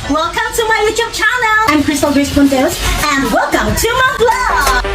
Welcome to my YouTube channel. I'm Crystal Grace Punteros and welcome to my vlog.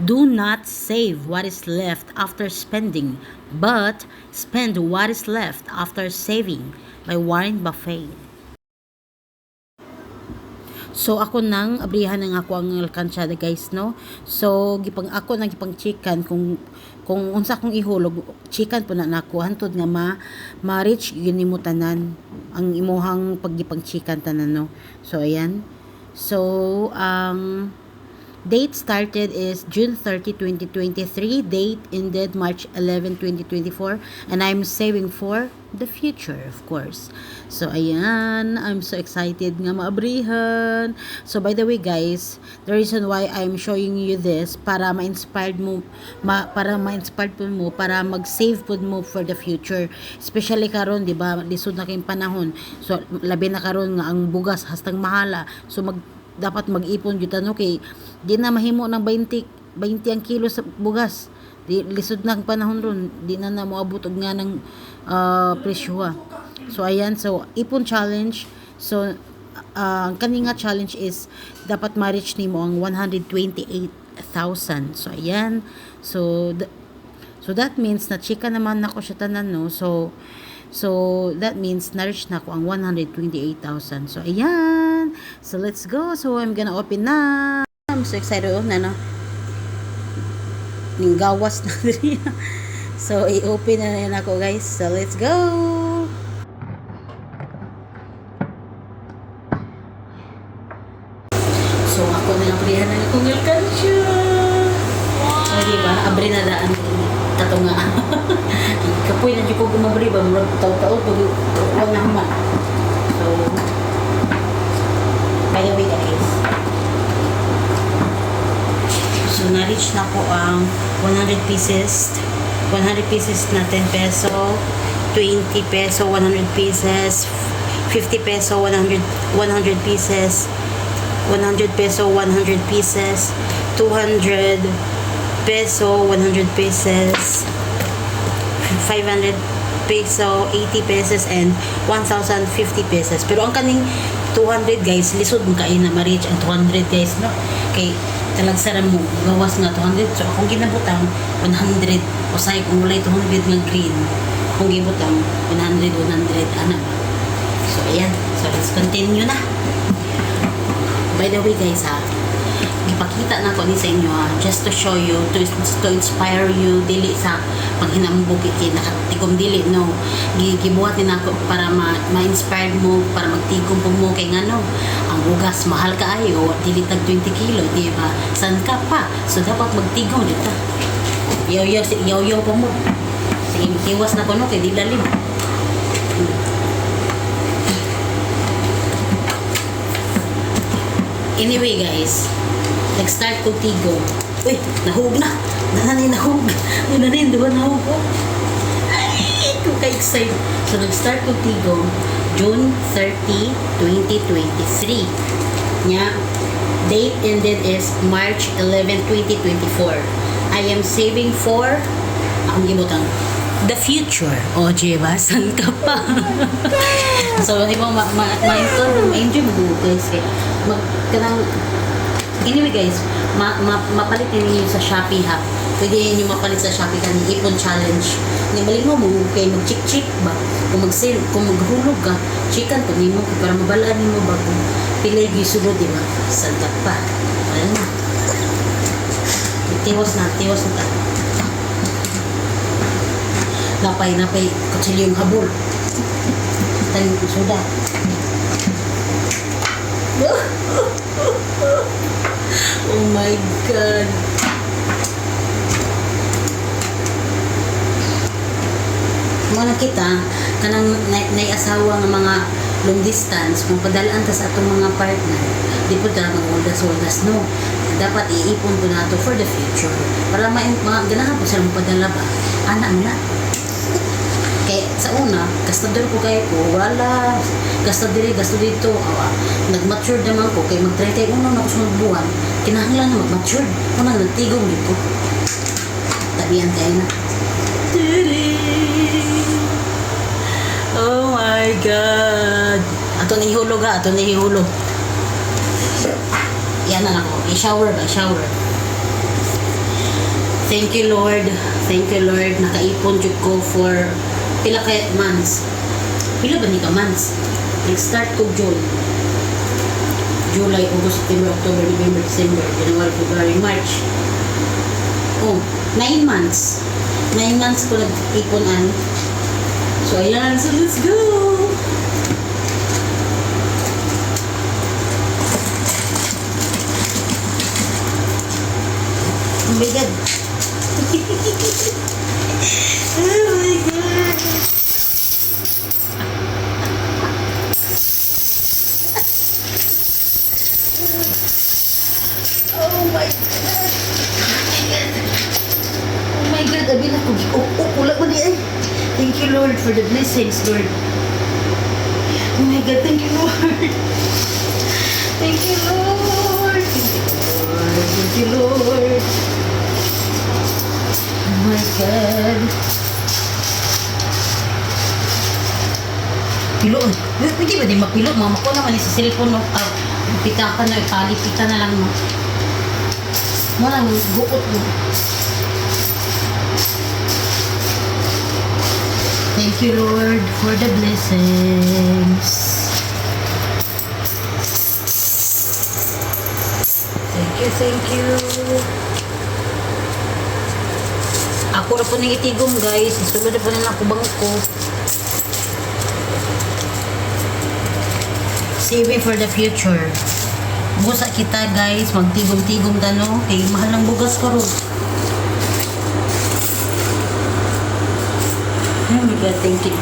Do not save what is left after spending, but spend what is left after saving, by Warren Buffett. So ako nang abrihan ng ako ang alkansyada guys, no. So gipang ako nang gipang chikan kung unsa kong ihulog chikan po na nako hantod nga ma-reach yun nimo tanan ang imuhang paggipang chikan tanan, no. So ayan. So date started is June 30, 2023. Date ended March 11, 2024. And I'm saving for the future, of course. So, ayan. I'm so excited nga maabrihan. So, by the way, guys, the reason why I'm showing you this, para ma-inspired mo, para mag-save po mo for the future. Especially karon, di ba, lisod na kayong panahon. So, labi na karon nga ang bugas hastang mahala. So, dapat mag-ipon jud ano kay di na mahimo ng 20 ang kilo sa bugas, di lisod na ang panahon ron, di na moabot og nga ng presyo ha. So ayan, so ipon challenge. So ang kaninga challenge is dapat ma-reach nimo ang 128,000. So ayan, so that means na chika naman nako siya tanan, no. So that means na-reach na ko ang 128,000. So ayan. So let's go. So I'm gonna open na. I'm so excited na ning gawas na diri. So i-open na yan ako guys. So let's go. So ako na lang prihan na akong alkansya. So diba, abri na daan katungaan. Kapoy na di ko gumabri ba, murag taw-taw pag wala naman. So by the way guys, so na-reach na po ang 100 pieces na 10 peso, 20 peso, 100 pieces, 50 peso, 100 pieces, 100 peso, 100 pieces, 200 peso, 100 pieces, 500 peso, 80 pesos, and 1,050 pesos. Pero ang kaning 200 guys, lisod mo kayo na ma-reach ang 200 guys, no? Kay talagsaran mo, gawas nga 200. So akong ginabutang 100. O say kung wala 200 nga green, kung gibutang 100, ano ba? So ayan. So let's continue na. By the way guys ha, ipakita na ko ni sa inyo ha, just to show you, to inspire you dili sa paghinambog kay nakatigom dili, no. Gibuhat din ako para ma-inspire mo, para magtigom po mo kay ngano ang bugas mahal kaayo, dili tag 20 kilo, di ba? San ka pa? So dapat magtigom dito. Yaw pa mo. Sige, tiwas na ko no kay di lalim. Anyway guys, nag-start ko tigo. Uy, nahug na. Nahug. Diba nahug ko? Ay, kung ka-excite. So, nag-start ko tigo June 30, 2023. Nya, date ended is March 11, 2024. I am saving for, akong gibutang, the future. O, diba? San ka pa? So, di ba, ma-enjoy mo guys. Anyway guys, mapalit niyo sa Shopee ha. Pwede niyo mapalit sa Shopee kanang ipon challenge. Ni malingaw mo kay mag-chick ba. Kung mag-sale, kung maghulog ka, chikan po nimo para mabalaan nimo ba kung pilay gisulod, di ba? Santa pa. Ayun na. Tiwas na ta. Napay kutsilyong habol. Tayong suda. Oh my God. Mga nakita kanang naiasawa ng mga long distance, kung padalaan ta sa atong mga partner, di po ta mag-uldas-uldas, no. Dapat iipon po nato for the future. Para mga ganahan po silang padala ba, anak na. Kaya sa una, gastador ko kayo ko, wala, gasto dito, nag-mature naman ko, kaya mag-31 na ako sa buwan, kinahanglan na mag-mature, unang nagtigong dito. Tabihan tayo na. Oh my God! Ato na ihulog ha, ato na ihulog. Yan na ako, i-shower ba, shower. Thank you Lord, nakaipon jud ko for pila ka months. Pila ba ni ka months? Nag-start ko June. July, August, September, October, November, December, January, February, March. Oh, 9 months. 9 months ko nag-iponan. So, ayan. So, let's go! Oh my God! Oh my God! Oh my God! Oh my God! Abi na ko. Kulak mo di ay. Thank you Lord for the blessings, Lord. Oh my God! Thank you Lord. Thank you Lord. Thank you Lord. Oh my God. Pilo. Pwede ba di mapilo? Mama ko naman sa cellphone. Pita ka na. Pita na lang mo. Walang bukot mo. Thank you Lord for the blessings. Thank you. Ako na po nang itigom guys. Isulod na po na ako bangko. Saving for the future. Busa kita guys. Magtigom-tigom tano. Kay mahal ng bugas ko ron. Oh my God, thank you.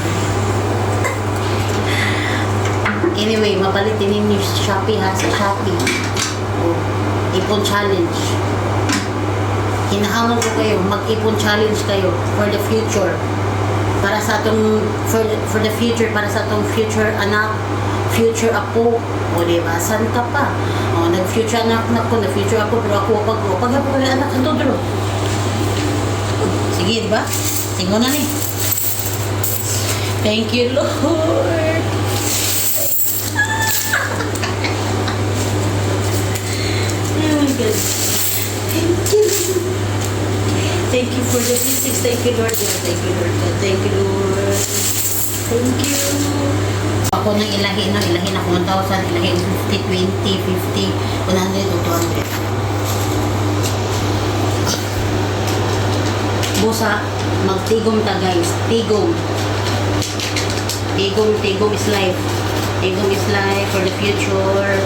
Anyway, mapalitin ninyo sa Shopee ha. Sa Shopee. Ipon challenge. Hinahamon ko kayo, mag-ipon challenge kayo for the future. Para sa atong, for the future, para sa atong future anak, future apo. O diba, san ka pa? O, nag-future anak na ko, nag-future apo, pero ako, pag ako kayo anak, ito duro. Sige, diba? Tingnan na ni. Thank you, Lord. Thank you. Thank you for the blessings. Thank you, Lord. Thank you, Lord. Thank you, Lord. Thank you. Ako nang ilahin ako 1,000, ilahin 50, 20, 50, 100, o 200. Busa, magtigom ta guys. Tigom is life. Tigom is life for the future.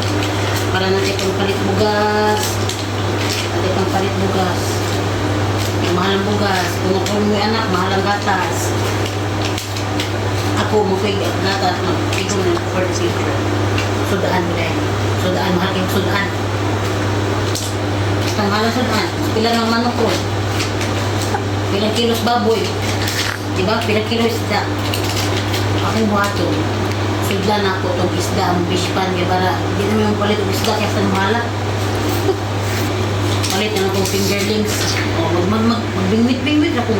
Para natin pang palit bugas. Mahal ang bugas. Kung ako mo anak, mahal ang gatas. Ako mo kayo gatas. Tigom na for the future. Sudaan mo dahil. Sudaan, mahal kayong sudaan. Basta mahal ang sudaan. Pila ng manok ko. Pilang kilos baboy. Diba? Pilang kilos isda. Akong buhato. Sudlan ako itong isda, ang fishpan, kaya para hindi naman yung palit ng isda, kaya sa mahala. Palit na akong fingerlings. Magbingwit-bingwit ako.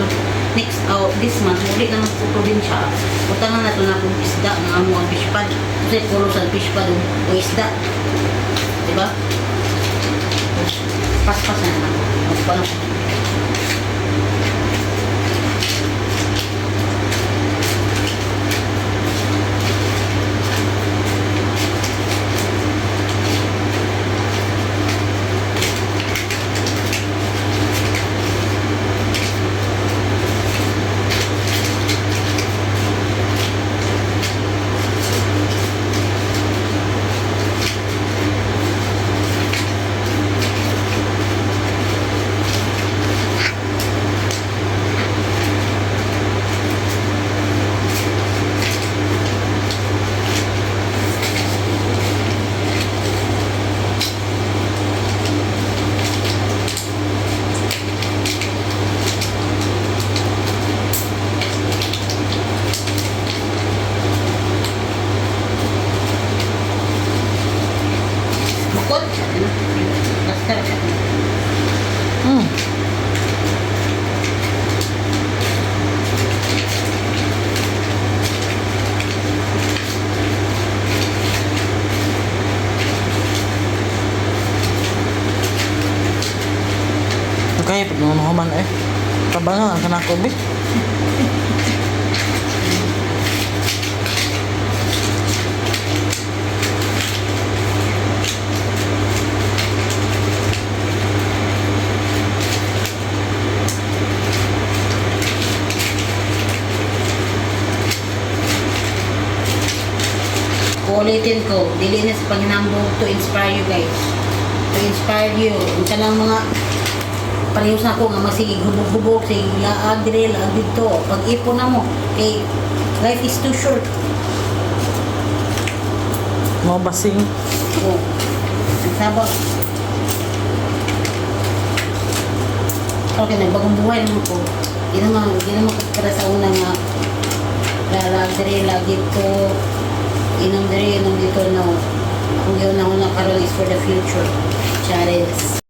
Next, this month, ulit na mag-probinsya. Utangan na ito na akong isda, nga mo ang fishpan. Kasi puro sa fishpan o isda. Diba? Pas-pas na ako. Mas Kaya pag naman eh. Tabangan ang kanako bi. Ulitin ko, dili na sa paghinambog to inspire you guys. To inspire you. Ang kanang mga parehos na ako nga masigig hubog-hubog, sige laag dire, laag dito. Pag-ipon na mo, eh, life is too short. Mga basing. Oh, ang sabag. Okay, nagbagong buhay naman ko. Di naman para sa una nga laag dire, laag dito. Inom dire, inom dito, no. Kung yun na karon is for the future. Charles.